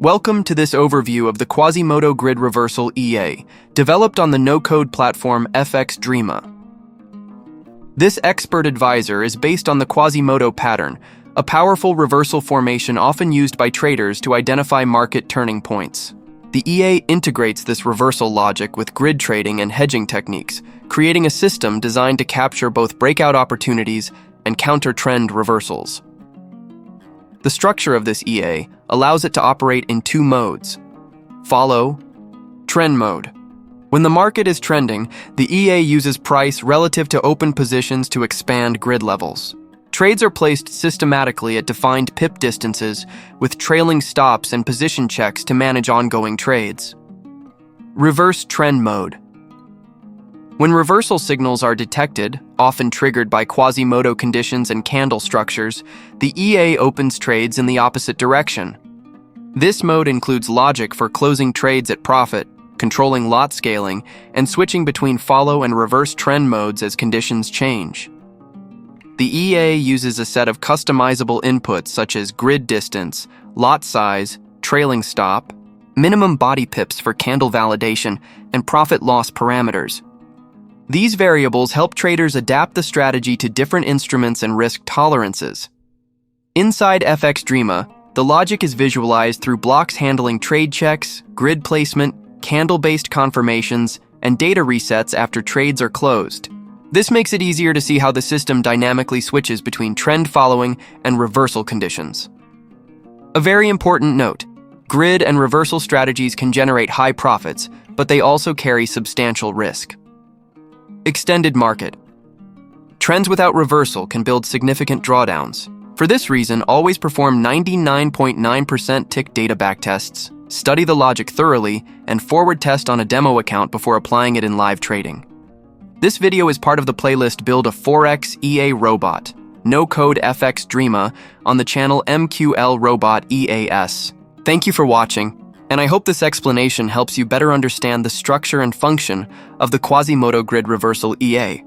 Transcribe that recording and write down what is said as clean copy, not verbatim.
Welcome to this overview of the Quasimodo Grid Reversal EA, developed on the no-code platform FXdreema. This expert advisor is based on the Quasimodo pattern, a powerful reversal formation often used by traders to identify market turning points. The EA integrates this reversal logic with grid trading and hedging techniques, creating a system designed to capture both breakout opportunities and counter-trend reversals. The structure of this EA allows it to operate in two modes: follow, trend mode. When the market is trending, the EA uses price relative to open positions to expand grid levels. Trades are placed systematically at defined pip distances, with trailing stops and position checks to manage ongoing trades. Reverse trend mode. When reversal signals are detected, often triggered by Quasimodo conditions and candle structures, the EA opens trades in the opposite direction. This mode includes logic for closing trades at profit, controlling lot scaling, and switching between follow and reverse trend modes as conditions change. The EA uses a set of customizable inputs such as grid distance, lot size, trailing stop, minimum body pips for candle validation, and profit-loss parameters. These variables help traders adapt the strategy to different instruments and risk tolerances. Inside FXdreema, the logic is visualized through blocks handling trade checks, grid placement, candle-based confirmations, and data resets after trades are closed. This makes it easier to see how the system dynamically switches between trend following and reversal conditions. A very important note: grid and reversal strategies can generate high profits, but they also carry substantial risk. Extended market. Trends without reversal can build significant drawdowns. For this reason, always perform 99.9% tick data backtests, study the logic thoroughly, and forward test on a demo account before applying it in live trading. This video is part of the playlist Build a Forex EA Robot, no-code FXdreema, on the channel Mqlrobot EAS. Thank you for watching, and I hope this explanation helps you better understand the structure and function of the Quasimodo Grid Reversal EA.